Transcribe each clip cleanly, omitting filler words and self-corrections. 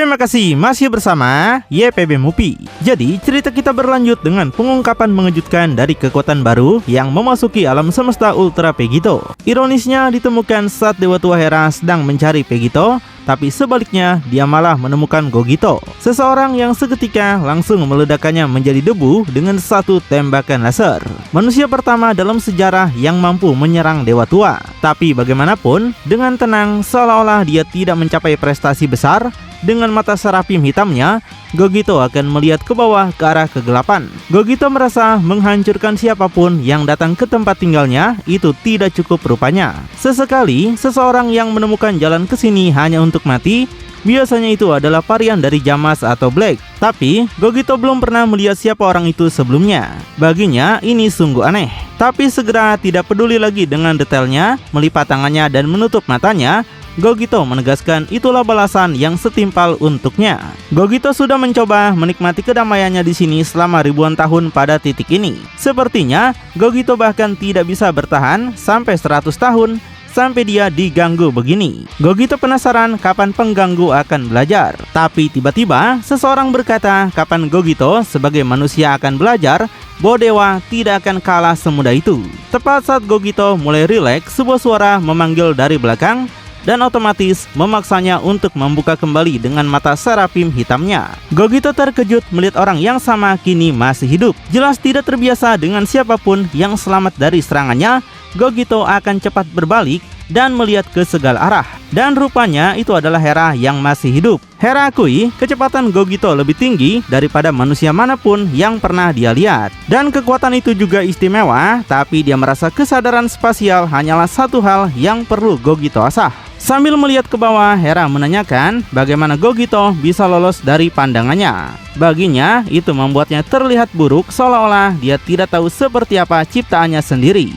Terima kasih masih bersama YPB Movie. Jadi cerita kita berlanjut dengan pengungkapan mengejutkan dari kekuatan baru yang memasuki alam semesta Ultra Pegito. Ironisnya ditemukan saat Dewa Tua Hera sedang mencari Pegito, tapi sebaliknya dia malah menemukan Gogito, seseorang yang seketika langsung meledakkannya menjadi debu dengan satu tembakan laser. Manusia pertama dalam sejarah yang mampu menyerang Dewa Tua. Tapi bagaimanapun, dengan tenang seolah-olah dia tidak mencapai prestasi besar. Dengan mata serapim hitamnya, Gogito akan melihat ke bawah ke arah kegelapan. Gogito merasa menghancurkan siapapun yang datang ke tempat tinggalnya itu tidak cukup rupanya. Sesekali, seseorang yang menemukan jalan ke sini hanya untuk mati, biasanya itu adalah varian dari Jamas atau Black. Tapi, Gogito belum pernah melihat siapa orang itu sebelumnya. Baginya, ini sungguh aneh. Tapi segera tidak peduli lagi dengan detailnya, melipat tangannya dan menutup matanya, Gogito menegaskan itulah balasan yang setimpal untuknya. Gogito sudah mencoba menikmati kedamaiannya di sini selama ribuan tahun pada titik ini. Sepertinya, Gogito bahkan tidak bisa bertahan sampai 100 tahun sampai dia diganggu begini. Gogito penasaran kapan pengganggu akan belajar. Tapi tiba-tiba seseorang berkata kapan Gogito sebagai manusia akan belajar bahwa dewa tidak akan kalah semudah itu. Tepat saat Gogito mulai rileks, sebuah suara memanggil dari belakang dan otomatis memaksanya untuk membuka kembali dengan mata serapim hitamnya. Gogito terkejut melihat orang yang sama kini masih hidup. Jelas tidak terbiasa dengan siapapun yang selamat dari serangannya, Gogito akan cepat berbalik dan melihat ke segala arah. Dan rupanya itu adalah Hera yang masih hidup. Hera akui kecepatan Gogito lebih tinggi daripada manusia manapun yang pernah dia lihat. Dan kekuatan itu juga istimewa, tapi dia merasa kesadaran spasial hanyalah satu hal yang perlu Gogito asah. Sambil melihat ke bawah, Hera menanyakan bagaimana Gogito bisa lolos dari pandangannya. Baginya, itu membuatnya terlihat buruk seolah-olah dia tidak tahu seperti apa ciptaannya sendiri.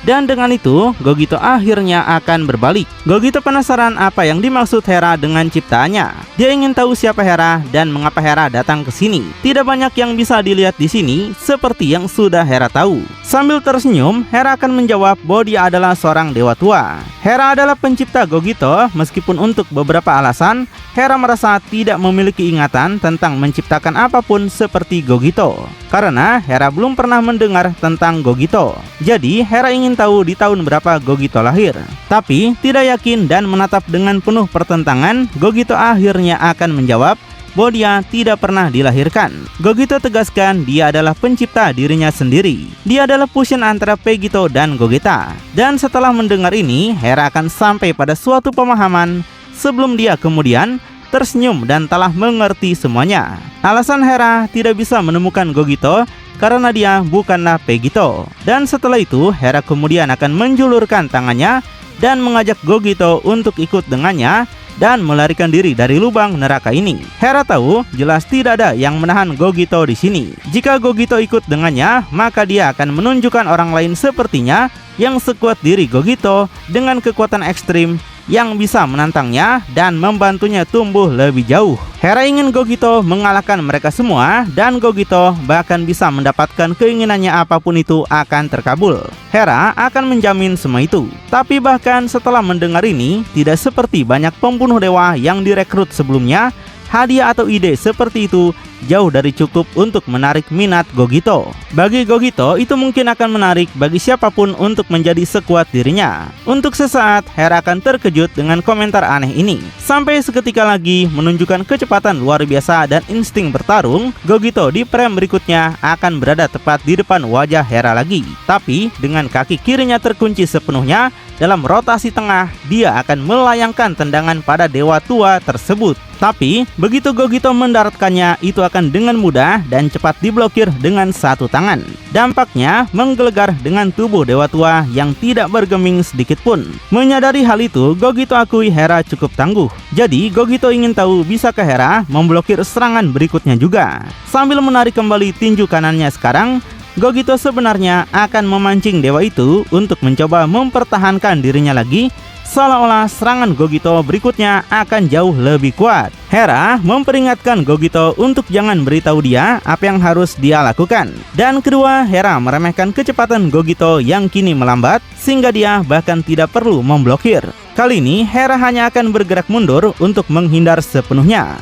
Dan dengan itu, Gogito akhirnya akan berbalik. Gogito penasaran apa yang dimaksud Hera dengan ciptaannya. Dia ingin tahu siapa Hera dan mengapa Hera datang ke sini. Tidak banyak yang bisa dilihat di sini seperti yang sudah Hera tahu. Sambil tersenyum, Hera akan menjawab bahwa dia adalah seorang dewa tua. Hera adalah pencipta Gogito, meskipun untuk beberapa alasan Hera merasa tidak memiliki ingatan tentang menciptakan apapun seperti Gogito, karena Hera belum pernah mendengar tentang Gogito. Jadi Hera ingin tahu di tahun berapa Gogito lahir. Tapi tidak yakin dan menatap dengan penuh pertentangan, Gogito akhirnya akan menjawab bahwa dia tidak pernah dilahirkan. Gogito tegaskan dia adalah pencipta dirinya sendiri. Dia adalah fusion antara Pegito dan Gogeta. Dan setelah mendengar ini, Hera akan sampai pada suatu pemahaman sebelum dia kemudian tersenyum dan telah mengerti semuanya. Alasan Hera tidak bisa menemukan Gogito karena dia bukanlah Pegito. Dan setelah itu, Hera kemudian akan menjulurkan tangannya dan mengajak Gogito untuk ikut dengannya dan melarikan diri dari lubang neraka ini. Hera tahu jelas tidak ada yang menahan Gogito di sini. Jika Gogito ikut dengannya, maka dia akan menunjukkan orang lain sepertinya yang sekuat diri Gogito dengan kekuatan ekstrim yang bisa menantangnya dan membantunya tumbuh lebih jauh. Hera ingin Gogito mengalahkan mereka semua dan Gogito bahkan bisa mendapatkan keinginannya apapun itu akan terkabul. Hera akan menjamin semua itu. Tapi bahkan setelah mendengar ini, tidak seperti banyak pembunuh dewa yang direkrut sebelumnya, hadiah atau ide seperti itu jauh dari cukup untuk menarik minat Gogito. Bagi Gogito, itu mungkin akan menarik bagi siapapun untuk menjadi sekuat dirinya. Untuk sesaat, Hera akan terkejut dengan komentar aneh ini. Sampai seketika lagi menunjukkan kecepatan luar biasa dan insting bertarung, Gogito di frame berikutnya akan berada tepat di depan wajah Hera lagi. Tapi dengan kaki kirinya terkunci sepenuhnya, dalam rotasi tengah, dia akan melayangkan tendangan pada dewa tua tersebut. Tapi begitu Gogito mendaratkannya, itu akan dengan mudah dan cepat diblokir dengan satu tangan. Dampaknya menggelegar dengan tubuh dewa tua yang tidak bergeming sedikit pun. Menyadari hal itu, Gogito akui Hera cukup tangguh. Jadi Gogito ingin tahu bisakah Hera memblokir serangan berikutnya juga. Sambil menarik kembali tinju kanannya sekarang, Gogito sebenarnya akan memancing dewa itu untuk mencoba mempertahankan dirinya lagi, seolah-olah serangan Gogito berikutnya akan jauh lebih kuat. Hera memperingatkan Gogito untuk jangan beritahu dia apa yang harus dia lakukan. Dan kedua, Hera meremehkan kecepatan Gogito yang kini melambat, sehingga dia bahkan tidak perlu memblokir. Kali ini Hera hanya akan bergerak mundur untuk menghindar sepenuhnya.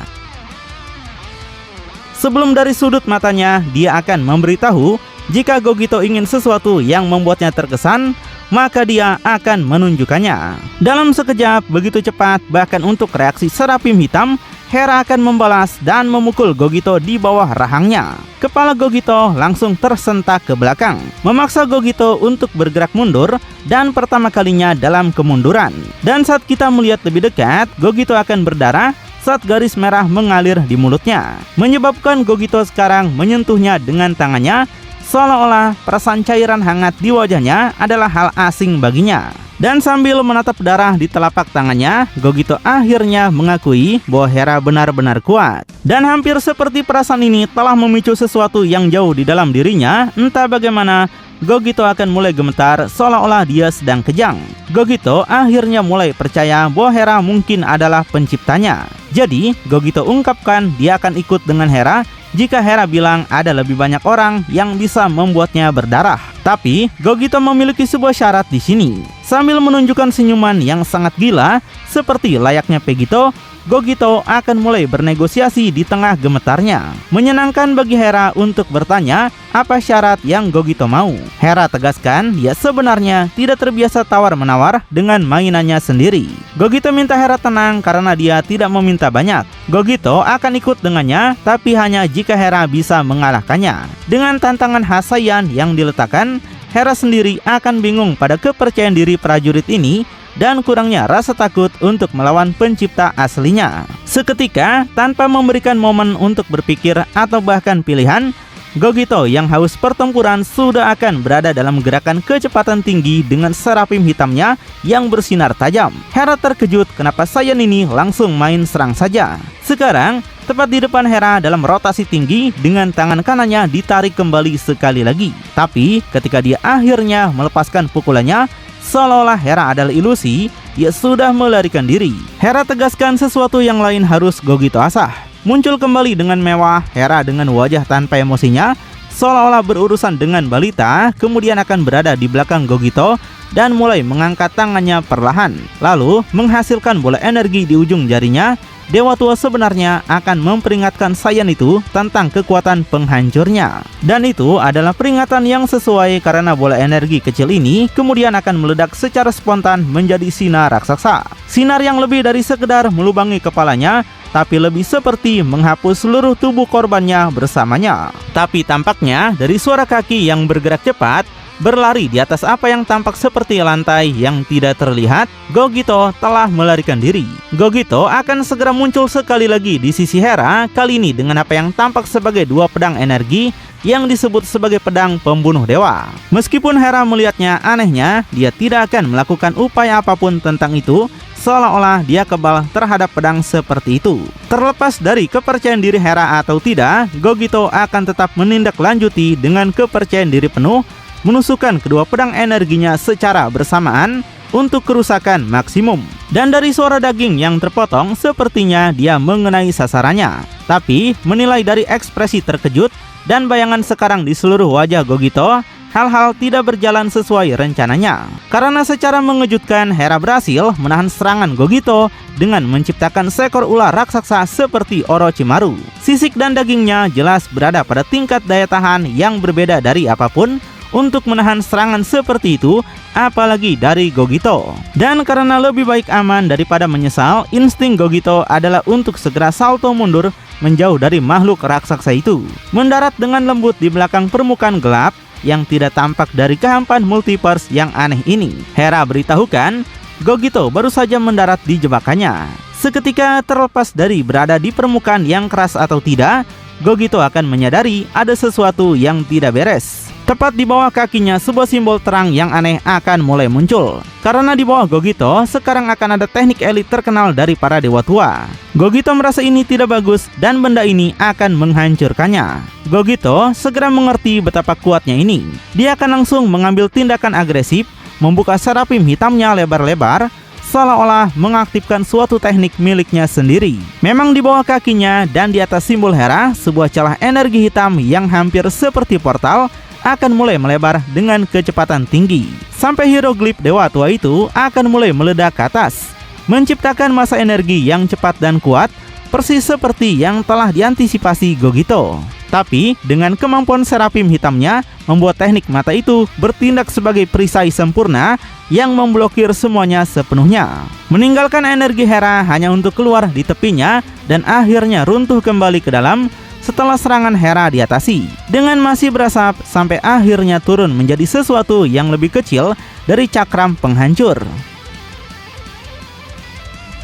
Sebelum dari sudut matanya, dia akan memberitahu jika Gogito ingin sesuatu yang membuatnya terkesan, maka dia akan menunjukkannya. Dalam sekejap, begitu cepat, bahkan untuk reaksi Serapim Hitam, Hera akan membalas dan memukul Gogito di bawah rahangnya. Kepala Gogito langsung tersentak ke belakang, memaksa Gogito untuk bergerak mundur dan pertama kalinya dalam kemunduran. Dan saat kita melihat lebih dekat, Gogito akan berdarah saat garis merah mengalir di mulutnya, menyebabkan Gogito sekarang menyentuhnya dengan tangannya, seolah-olah perasaan cairan hangat di wajahnya adalah hal asing baginya. Dan sambil menatap darah di telapak tangannya, Gogito akhirnya mengakui bahwa Hera benar-benar kuat. Dan hampir seperti perasaan ini telah memicu sesuatu yang jauh di dalam dirinya, entah bagaimana, Gogito akan mulai gemetar seolah-olah dia sedang kejang. Gogito akhirnya mulai percaya bahwa Hera mungkin adalah penciptanya. Jadi, Gogito ungkapkan dia akan ikut dengan Hera jika Hera bilang ada lebih banyak orang yang bisa membuatnya berdarah. Tapi, Gogito memiliki sebuah syarat di sini. Sambil menunjukkan senyuman yang sangat gila, seperti layaknya Pegito, Gogito akan mulai bernegosiasi di tengah gemetarnya. Menyenangkan bagi Hera untuk bertanya apa syarat yang Gogito mau. Hera tegaskan dia sebenarnya tidak terbiasa tawar-menawar dengan mainannya sendiri. Gogito minta Hera tenang karena dia tidak meminta banyak. Gogito akan ikut dengannya, tapi hanya jika Hera bisa mengalahkannya. Dengan tantangan Hasayan yang diletakkan, Hera sendiri akan bingung pada kepercayaan diri prajurit ini dan kurangnya rasa takut untuk melawan pencipta aslinya. Seketika, tanpa memberikan momen untuk berpikir atau bahkan pilihan, Gogito yang haus pertempuran sudah akan berada dalam gerakan kecepatan tinggi dengan serapim hitamnya yang bersinar tajam. Hera terkejut kenapa Saiyan ini langsung main serang saja. Sekarang, tepat di depan Hera dalam rotasi tinggi dengan tangan kanannya ditarik kembali sekali lagi. Tapi ketika dia akhirnya melepaskan pukulannya, seolah-olah Hera adalah ilusi, dia sudah melarikan diri. Hera tegaskan sesuatu yang lain harus Gogito asah. Muncul kembali dengan mewah, Hera dengan wajah tanpa emosinya, seolah-olah berurusan dengan balita, kemudian akan berada di belakang Gogito dan mulai mengangkat tangannya perlahan. Lalu menghasilkan bola energi di ujung jarinya. Dewa tua sebenarnya akan memperingatkan Saiyan itu tentang kekuatan penghancurnya. Dan itu adalah peringatan yang sesuai karena bola energi kecil ini kemudian akan meledak secara spontan menjadi sinar raksasa. Sinar yang lebih dari sekedar melubangi kepalanya, tapi lebih seperti menghapus seluruh tubuh korbannya bersamanya. Tapi tampaknya dari suara kaki yang bergerak cepat, berlari di atas apa yang tampak seperti lantai yang tidak terlihat, Gogito telah melarikan diri. Gogito akan segera muncul sekali lagi di sisi Hera, kali ini dengan apa yang tampak sebagai dua pedang energi yang disebut sebagai pedang pembunuh dewa. Meskipun Hera melihatnya anehnya, dia tidak akan melakukan upaya apapun tentang itu, seolah-olah dia kebal terhadap pedang seperti itu. Terlepas dari kepercayaan diri Hera atau tidak, Gogito akan tetap menindaklanjuti dengan kepercayaan diri penuh, menusukkan kedua pedang energinya secara bersamaan untuk kerusakan maksimum. Dan dari suara daging yang terpotong, sepertinya dia mengenai sasarannya. Tapi menilai dari ekspresi terkejut dan bayangan sekarang di seluruh wajah Gogito, hal-hal tidak berjalan sesuai rencananya. Karena secara mengejutkan, Hera berhasil menahan serangan Gogito dengan menciptakan seekor ular raksasa seperti Orochimaru. Sisik dan dagingnya jelas berada pada tingkat daya tahan yang berbeda dari apapun untuk menahan serangan seperti itu, apalagi dari Gogito. Dan karena lebih baik aman daripada menyesal, insting Gogito adalah untuk segera salto mundur menjauh dari makhluk raksasa itu, mendarat dengan lembut di belakang permukaan gelap yang tidak tampak dari kehampaan multiverse yang aneh ini. Hera beritahukan, Gogito baru saja mendarat di jebakannya. Seketika terlepas dari berada di permukaan yang keras atau tidak, Gogito akan menyadari ada sesuatu yang tidak beres. Tepat di bawah kakinya sebuah simbol terang yang aneh akan mulai muncul. Karena di bawah Gogito sekarang akan ada teknik elit terkenal dari para dewa tua. Gogito merasa ini tidak bagus dan benda ini akan menghancurkannya. Gogito segera mengerti betapa kuatnya ini. Dia akan langsung mengambil tindakan agresif, membuka serapim hitamnya lebar-lebar, seolah-olah mengaktifkan suatu teknik miliknya sendiri. Memang di bawah kakinya dan di atas simbol Hera, sebuah celah energi hitam yang hampir seperti portal akan mulai melebar dengan kecepatan tinggi. Sampai hieroglif dewa tua itu akan mulai meledak ke atas, menciptakan massa energi yang cepat dan kuat, persis seperti yang telah diantisipasi Gogito. Tapi dengan kemampuan Seraphim hitamnya membuat teknik mata itu bertindak sebagai perisai sempurna yang memblokir semuanya sepenuhnya, meninggalkan energi Hera hanya untuk keluar di tepinya dan akhirnya runtuh kembali ke dalam setelah serangan Hera diatasi dengan masih berasap sampai akhirnya turun menjadi sesuatu yang lebih kecil dari cakram penghancur.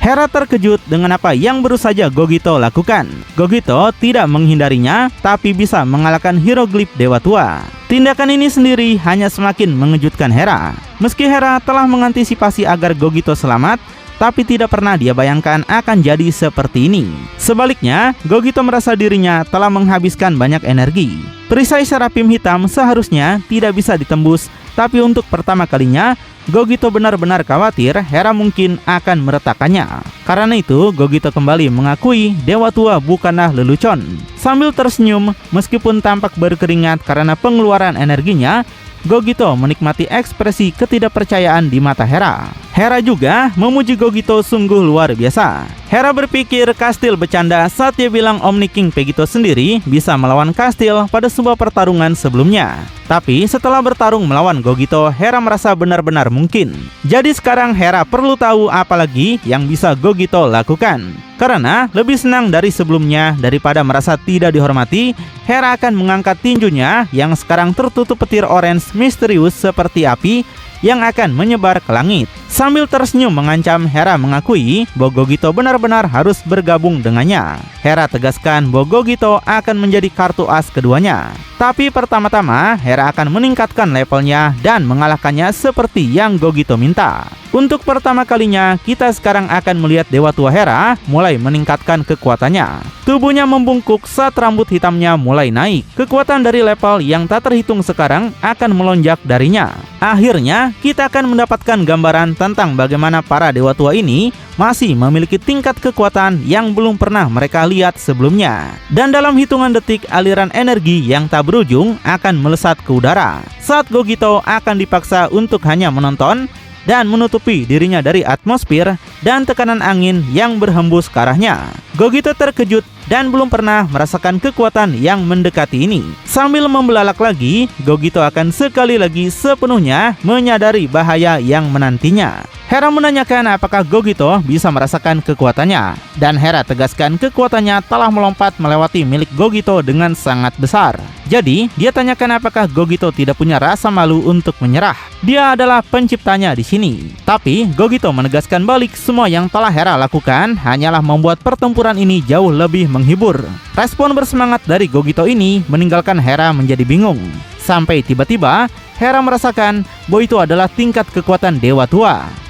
Hera terkejut dengan apa yang baru saja Gogito lakukan. Gogito tidak menghindarinya, tapi bisa mengalahkan hieroglif dewa tua. Tindakan ini sendiri hanya semakin mengejutkan Hera. Meski Hera telah mengantisipasi agar Gogito selamat, tapi tidak pernah dia bayangkan akan jadi seperti ini. Sebaliknya, Gogito merasa dirinya telah menghabiskan banyak energi. Perisai Seraphim hitam seharusnya tidak bisa ditembus, tapi untuk pertama kalinya Gogito benar-benar khawatir Hera mungkin akan meretakannya. Karena itu, Gogito kembali mengakui dewa tua bukanlah lelucon. Sambil tersenyum, meskipun tampak berkeringat karena pengeluaran energinya, Gogito menikmati ekspresi ketidakpercayaan di mata Hera. Hera juga memuji Gogito sungguh luar biasa. Hera berpikir Kastil bercanda saat dia bilang Omni King Pegito sendiri bisa melawan Kastil pada sebuah pertarungan sebelumnya. Tapi setelah bertarung melawan Gogito, Hera merasa benar-benar mungkin. Jadi sekarang Hera perlu tahu apa lagi yang bisa Gogito lakukan. Karena lebih senang dari sebelumnya daripada merasa tidak dihormati, Hera akan mengangkat tinjunya yang sekarang tertutup petir orange misterius seperti api yang akan menyebar ke langit. Sambil tersenyum mengancam, Hera mengakui bahwa Gogito benar-benar harus bergabung dengannya. Hera tegaskan bahwa Gogito akan menjadi kartu as keduanya. Tapi pertama-tama, Hera akan meningkatkan levelnya dan mengalahkannya seperti yang Gogito minta. Untuk pertama kalinya, kita sekarang akan melihat Dewa Tua Hera mulai meningkatkan kekuatannya. Tubuhnya membungkuk saat rambut hitamnya mulai naik. Kekuatan dari level yang tak terhitung sekarang akan melonjak darinya. Akhirnya, kita akan mendapatkan gambaran tentang bagaimana para Dewa Tua ini masih memiliki tingkat kekuatan yang belum pernah mereka lihat sebelumnya. Dan dalam hitungan detik, aliran energi yang tak berujung akan melesat ke udara. Saat Gogito akan dipaksa untuk hanya menonton dan menutupi dirinya dari atmosfer dan tekanan angin yang berhembus ke arahnya. Gogito terkejut dan belum pernah merasakan kekuatan yang mendekati ini. Sambil membelalak lagi, Gogito akan sekali lagi sepenuhnya menyadari bahaya yang menantinya. Hera menanyakan apakah Gogito bisa merasakan kekuatannya, dan Hera tegaskan kekuatannya telah melompat melewati milik Gogito dengan sangat besar. Jadi, dia tanyakan apakah Gogito tidak punya rasa malu untuk menyerah. Dia adalah penciptanya di sini. Tapi, Gogito menegaskan balik semua yang telah Hera lakukan hanyalah membuat pertempuran ini jauh lebih menghibur. Respon bersemangat dari Gogito ini meninggalkan Hera menjadi bingung. Sampai tiba-tiba, Hera merasakan bahwa itu adalah tingkat kekuatan Dewa Tua.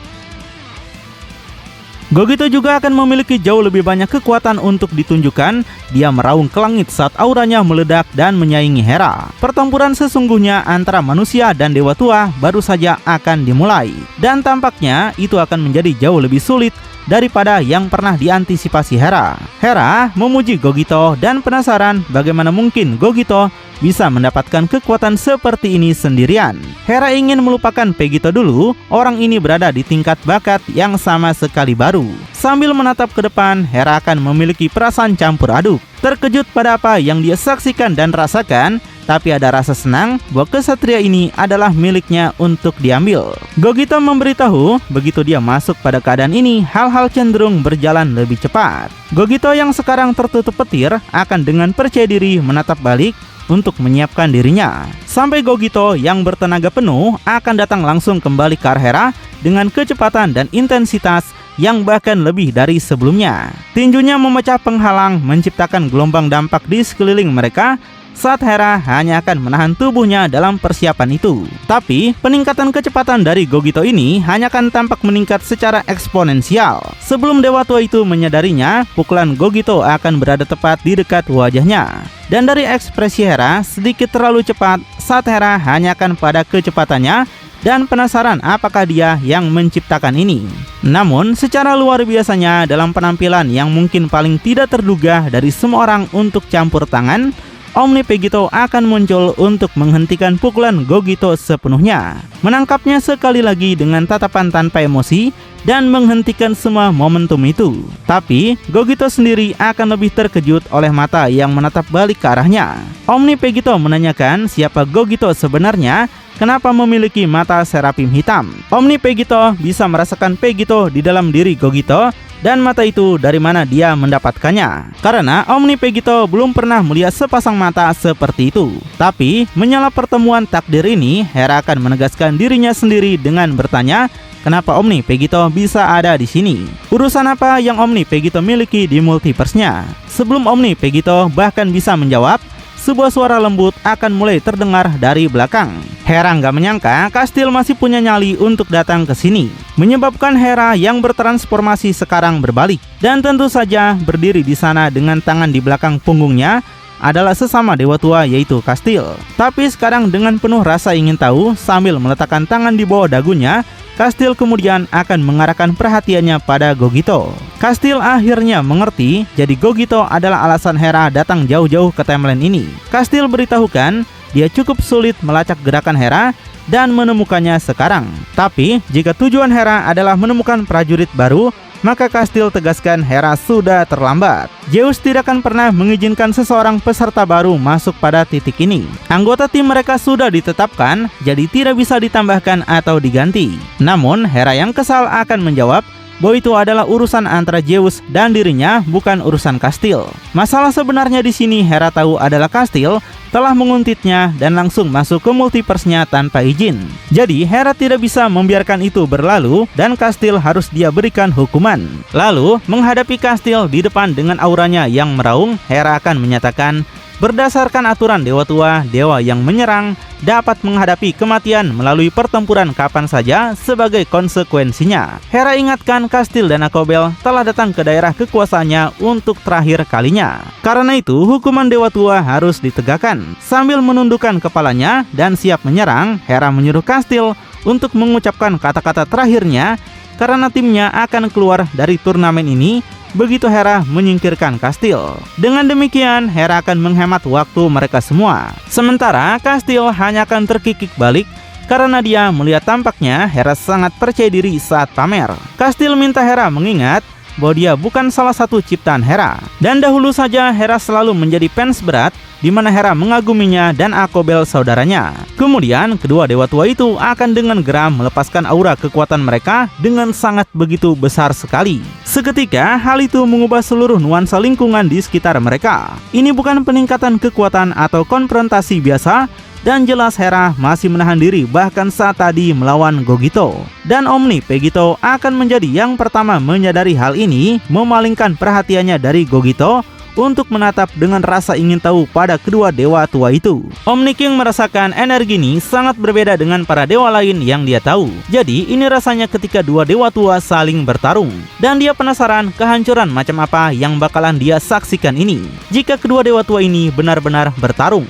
Gogito juga akan memiliki jauh lebih banyak kekuatan untuk ditunjukkan. Dia meraung ke langit saat auranya meledak dan menyaingi Hera. Pertempuran sesungguhnya antara manusia dan Dewa Tua baru saja akan dimulai. Dan tampaknya itu akan menjadi jauh lebih sulit daripada yang pernah diantisipasi Hera. Hera memuji Gogito dan penasaran bagaimana mungkin Gogito bisa mendapatkan kekuatan seperti ini sendirian. Hera ingin melupakan Pegito dulu, orang ini berada di tingkat bakat yang sama sekali baru. Sambil menatap ke depan, Hera akan memiliki perasaan campur aduk. Terkejut pada apa yang dia saksikan dan rasakan, tapi ada rasa senang bahwa kesatria ini adalah miliknya untuk diambil. Gogito memberitahu, begitu dia masuk pada keadaan ini, hal-hal cenderung berjalan lebih cepat. Gogito yang sekarang tertutup petir akan dengan percaya diri menatap balik untuk menyiapkan dirinya. Sampai Gogito yang bertenaga penuh akan datang langsung kembali ke arah Hera dengan kecepatan dan intensitas yang bahkan lebih dari sebelumnya. Tinjunya memecah penghalang, menciptakan gelombang dampak di sekeliling mereka saat Hera hanya akan menahan tubuhnya dalam persiapan itu. Tapi, peningkatan kecepatan dari Gogito ini hanya akan tampak meningkat secara eksponensial. Sebelum Dewa Tua itu menyadarinya, pukulan Gogito akan berada tepat di dekat wajahnya. Dan dari ekspresi Hera sedikit terlalu cepat saat Hera hanya akan pada kecepatannya dan penasaran apakah dia yang menciptakan ini. Namun, secara luar biasanya dalam penampilan yang mungkin paling tidak terduga dari semua orang untuk campur tangan, Omni Pegito akan muncul untuk menghentikan pukulan Gogito sepenuhnya, menangkapnya sekali lagi dengan tatapan tanpa emosi dan menghentikan semua momentum itu. Tapi Gogito sendiri akan lebih terkejut oleh mata yang menatap balik ke arahnya. Omni Pegito menanyakan siapa Gogito sebenarnya, kenapa memiliki mata serafim hitam. Omni Pegito bisa merasakan Pegito di dalam diri Gogito, dan mata itu dari mana dia mendapatkannya. Karena Omni Pegito belum pernah melihat sepasang mata seperti itu. Tapi menyala pertemuan takdir ini, Hera akan menegaskan dirinya sendiri dengan bertanya, kenapa Omni Pegito bisa ada di sini? Urusan apa yang Omni Pegito miliki di multiverse-nya? Sebelum Omni Pegito bahkan bisa menjawab, sebuah suara lembut akan mulai terdengar dari belakang. Hera nggak menyangka Kastil masih punya nyali untuk datang ke sini, menyebabkan Hera yang bertransformasi sekarang berbalik. Dan tentu saja berdiri di sana dengan tangan di belakang punggungnya adalah sesama dewa tua, yaitu Kastil. Tapi sekarang dengan penuh rasa ingin tahu, sambil meletakkan tangan di bawah dagunya, Kastil kemudian akan mengarahkan perhatiannya pada Gogito. Kastil akhirnya mengerti, jadi Gogito adalah alasan Hera datang jauh-jauh ke timeline ini. Kastil beritahukan, dia cukup sulit melacak gerakan Hera dan menemukannya sekarang. Tapi, jika tujuan Hera adalah menemukan prajurit baru, maka Kastil tegaskan Hera sudah terlambat. Zeus tidak akan pernah mengizinkan seseorang peserta baru masuk pada titik ini. Anggota tim mereka sudah ditetapkan, jadi tidak bisa ditambahkan atau diganti. Namun, Hera yang kesal akan menjawab bahwa itu adalah urusan antara Zeus dan dirinya, bukan urusan Kastil. Masalah sebenarnya di sini Hera tahu adalah Kastil telah menguntitnya dan langsung masuk ke multiverse-nya tanpa izin. Jadi Hera tidak bisa membiarkan itu berlalu dan Kastil harus dia berikan hukuman. Lalu menghadapi Kastil di depan dengan auranya yang meraung, Hera akan menyatakan, berdasarkan aturan dewa tua, dewa yang menyerang dapat menghadapi kematian melalui pertempuran kapan saja sebagai konsekuensinya. Hera ingatkan Kastil dan Akobel telah datang ke daerah kekuasaannya untuk terakhir kalinya. Karena itu hukuman dewa tua harus ditegakkan. Sambil menundukkan kepalanya dan siap menyerang, Hera menyuruh Kastil untuk mengucapkan kata-kata terakhirnya karena timnya akan keluar dari turnamen ini begitu Hera menyingkirkan Kastil. Dengan demikian, Hera akan menghemat waktu mereka semua. Sementara Kastil hanya akan terkikik balik karena dia melihat tampaknya Hera sangat percaya diri saat pamer. Kastil minta Hera mengingat bahwa dia bukan salah satu ciptaan Hera. Dan dahulu saja Hera selalu menjadi fans berat di mana Hera mengaguminya dan Akobel saudaranya. Kemudian kedua dewa tua itu akan dengan geram melepaskan aura kekuatan mereka dengan sangat begitu besar sekali. Seketika hal itu mengubah seluruh nuansa lingkungan di sekitar mereka. Ini bukan peningkatan kekuatan atau konfrontasi biasa, dan jelas Hera masih menahan diri bahkan saat tadi melawan Gogito. Dan Omni Pegito akan menjadi yang pertama menyadari hal ini, memalingkan perhatiannya dari Gogito untuk menatap dengan rasa ingin tahu pada kedua dewa tua itu. Omni King merasakan energi ini sangat berbeda dengan para dewa lain yang dia tahu. Jadi ini rasanya ketika dua dewa tua saling bertarung. Dan dia penasaran kehancuran macam apa yang bakalan dia saksikan ini jika kedua dewa tua ini benar-benar bertarung.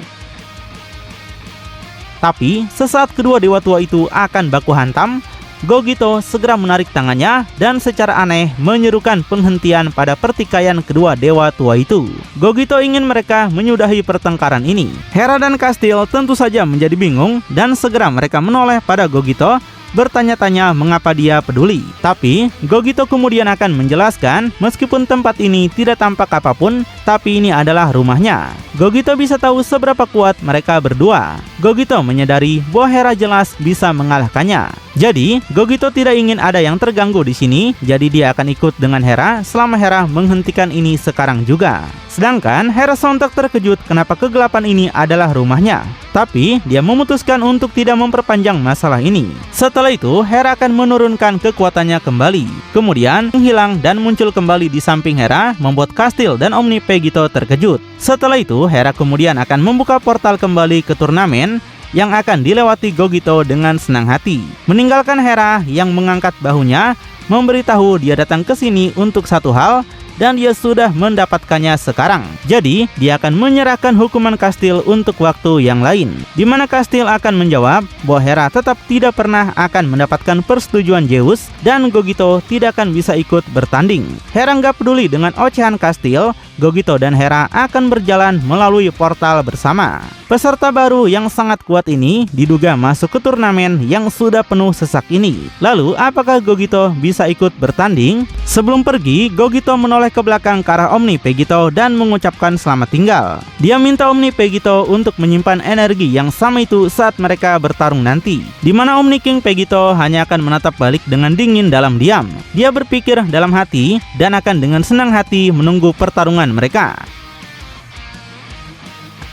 Tapi sesaat kedua dewa tua itu akan baku hantam, Gogito segera menarik tangannya dan secara aneh menyerukan penghentian pada pertikaian kedua dewa tua itu. Gogito ingin mereka menyudahi pertengkaran ini. Hera dan Kastil tentu saja menjadi bingung dan segera mereka menoleh pada Gogito, bertanya-tanya mengapa dia peduli. Tapi Gogito kemudian akan menjelaskan meskipun tempat ini tidak tampak apapun, tapi ini adalah rumahnya. Gogito bisa tahu seberapa kuat mereka berdua. Gogito menyadari bahwa Hera jelas bisa mengalahkannya. Jadi Gogito tidak ingin ada yang terganggu di sini, jadi dia akan ikut dengan Hera selama Hera menghentikan ini sekarang juga. Sedangkan Hera sontak terkejut kenapa kegelapan ini adalah rumahnya. Tapi dia memutuskan untuk tidak memperpanjang masalah ini. Setelah itu Hera akan menurunkan kekuatannya kembali. Kemudian menghilang dan muncul kembali di samping Hera, membuat Kastil dan Omni Pegito terkejut. Setelah itu Hera kemudian akan membuka portal kembali ke turnamen yang akan dilewati Gogito dengan senang hati. Meninggalkan Hera yang mengangkat bahunya, memberitahu dia datang ke sini untuk satu hal, dan dia sudah mendapatkannya sekarang. Jadi dia akan menyerahkan hukuman Kastil untuk waktu yang lain, di mana Kastil akan menjawab bahwa Hera tetap tidak pernah akan mendapatkan persetujuan Zeus dan Gogito tidak akan bisa ikut bertanding. Hera nggak peduli dengan ocehan Kastil Gogito dan Hera akan berjalan melalui portal bersama. Peserta baru yang sangat kuat ini diduga masuk ke turnamen yang sudah penuh sesak ini. Lalu, apakah Gogito bisa ikut bertanding? Sebelum pergi, Gogito menoleh ke belakang ke arah Omni Pegito dan mengucapkan selamat tinggal. Dia minta Omni Pegito untuk menyimpan energi yang sama itu saat mereka bertarung nanti, di mana Omni King Pegito hanya akan menatap balik dengan dingin dalam diam. Dia berpikir dalam hati dan akan dengan senang hati menunggu pertarungan mereka.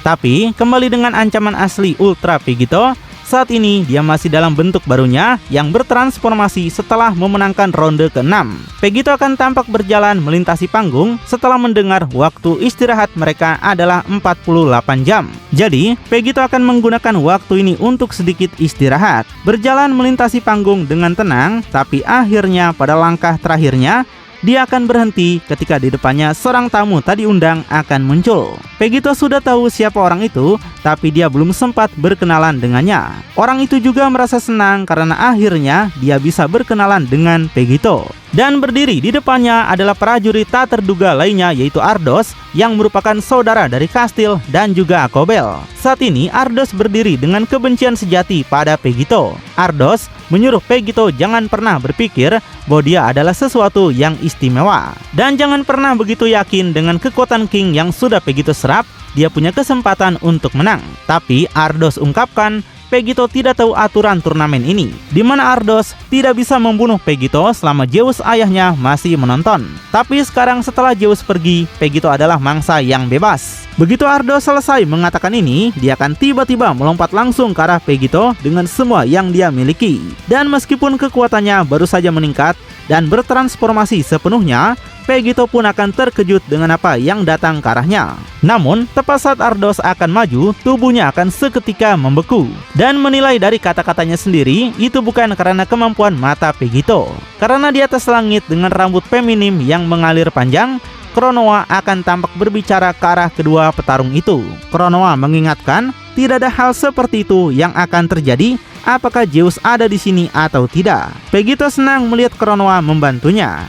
Tapi, kembali dengan ancaman asli Ultra Pegito, saat ini dia masih dalam bentuk barunya yang bertransformasi setelah memenangkan ronde ke-6. Pegito akan tampak berjalan melintasi panggung setelah mendengar waktu istirahat mereka adalah 48 jam. Jadi, Pegito akan menggunakan waktu ini untuk sedikit istirahat. Berjalan melintasi panggung dengan tenang, tapi akhirnya pada langkah terakhirnya, dia akan berhenti ketika di depannya seorang tamu tadi undang akan muncul. Pegito sudah tahu siapa orang itu, tapi dia belum sempat berkenalan dengannya. Orang itu juga merasa senang karena akhirnya dia bisa berkenalan dengan Pegito. Dan berdiri di depannya adalah prajurit tak terduga lainnya, yaitu Ardos, yang merupakan saudara dari Kastil dan juga Akobel. Saat ini Ardos berdiri dengan kebencian sejati pada Pegito. Ardos menyuruh Pegito jangan pernah berpikir bahwa dia adalah sesuatu yang istimewa. Dan jangan pernah begitu yakin dengan kekuatan King yang sudah Pegito serap, dia punya kesempatan untuk menang. Tapi Ardos ungkapkan Pegito tidak tahu aturan turnamen ini, di mana Ardos tidak bisa membunuh Pegito selama Zeus ayahnya masih menonton. Tapi sekarang setelah Zeus pergi, Pegito adalah mangsa yang bebas. Begitu Ardos selesai mengatakan ini, dia akan tiba-tiba melompat langsung ke arah Pegito dengan semua yang dia miliki. Dan meskipun kekuatannya baru saja meningkat dan bertransformasi sepenuhnya, Pegito pun akan terkejut dengan apa yang datang ke arahnya. Namun, tepat saat Ardos akan maju, tubuhnya akan seketika membeku. Dan menilai dari kata-katanya sendiri, itu bukan karena kemampuan mata Pegito. Karena di atas langit dengan rambut feminim yang mengalir panjang, Kronoa akan tampak berbicara ke arah kedua petarung itu. Kronoa mengingatkan, tidak ada hal seperti itu yang akan terjadi apakah Zeus ada di sini atau tidak. Pegito senang melihat Kronoa membantunya.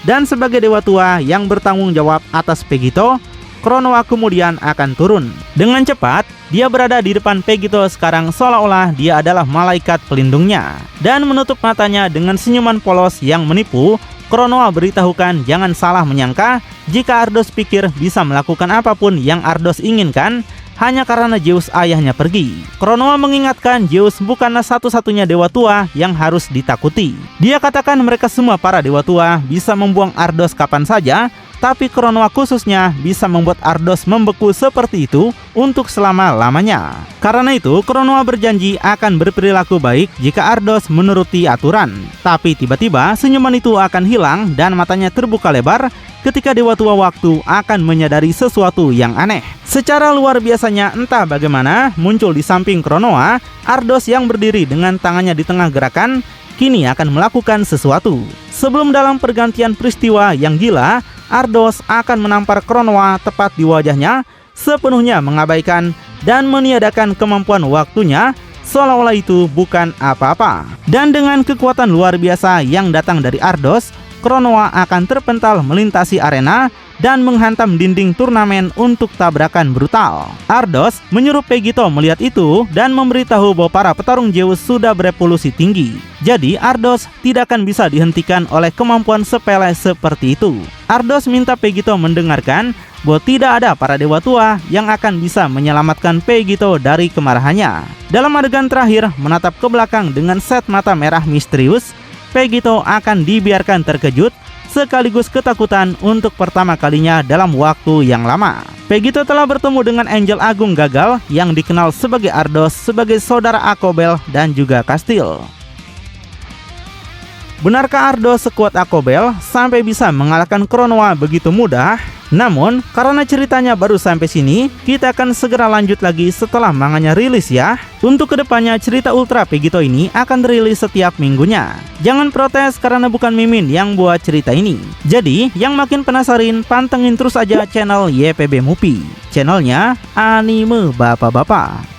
Dan sebagai dewa tua yang bertanggung jawab atas Pegito, Kronoa kemudian akan turun. Dengan cepat, dia berada di depan Pegito sekarang seolah-olah dia adalah malaikat pelindungnya. Dan menutup matanya dengan senyuman polos yang menipu, Kronoa beritahukan jangan salah menyangka jika Ardos pikir bisa melakukan apapun yang Ardos inginkan hanya karena Zeus ayahnya pergi. Kronoa mengingatkan Zeus bukanlah satu-satunya dewa tua yang harus ditakuti. Dia katakan mereka semua para dewa tua bisa membuang Ardos kapan saja, tapi Kronoa khususnya bisa membuat Ardos membeku seperti itu untuk selama-lamanya. Karena itu, Kronoa berjanji akan berperilaku baik jika Ardos menuruti aturan. Tapi tiba-tiba senyuman itu akan hilang dan matanya terbuka lebar ketika Dewa Tua Waktu akan menyadari sesuatu yang aneh. Secara luar biasanya entah bagaimana muncul di samping Kronoa, Ardos yang berdiri dengan tangannya di tengah gerakan kini akan melakukan sesuatu. Sebelum dalam pergantian peristiwa yang gila, Ardos akan menampar Kronoa tepat di wajahnya, sepenuhnya mengabaikan dan meniadakan kemampuan waktunya, seolah-olah itu bukan apa-apa. Dan dengan kekuatan luar biasa yang datang dari Ardos, Kronoa akan terpental melintasi arena dan menghantam dinding turnamen untuk tabrakan brutal. Ardos menyuruh Pegito melihat itu dan memberitahu bahwa para petarung Zeus sudah berevolusi tinggi. Jadi Ardos tidak akan bisa dihentikan oleh kemampuan sepele seperti itu. Ardos minta Pegito mendengarkan bahwa tidak ada para dewa tua yang akan bisa menyelamatkan Pegito dari kemarahannya. Dalam adegan terakhir menatap ke belakang dengan set mata merah misterius, Pegito akan dibiarkan terkejut sekaligus ketakutan untuk pertama kalinya dalam waktu yang lama. Pegito telah bertemu dengan Angel Agung Gagal yang dikenal sebagai Ardos sebagai saudara Akobel dan juga Kastil. Benarkah Ardos sekuat Akobel sampai bisa mengalahkan Kronoa begitu mudah? Namun, karena ceritanya baru sampai sini, kita akan segera lanjut lagi setelah manganya rilis ya. Untuk kedepannya, cerita Ultra Pegito ini akan rilis setiap minggunya. Jangan protes karena bukan Mimin yang buat cerita ini. Jadi, yang makin penasaran, pantengin terus aja channel YPB Movie. Channelnya Anime Bapak-Bapak.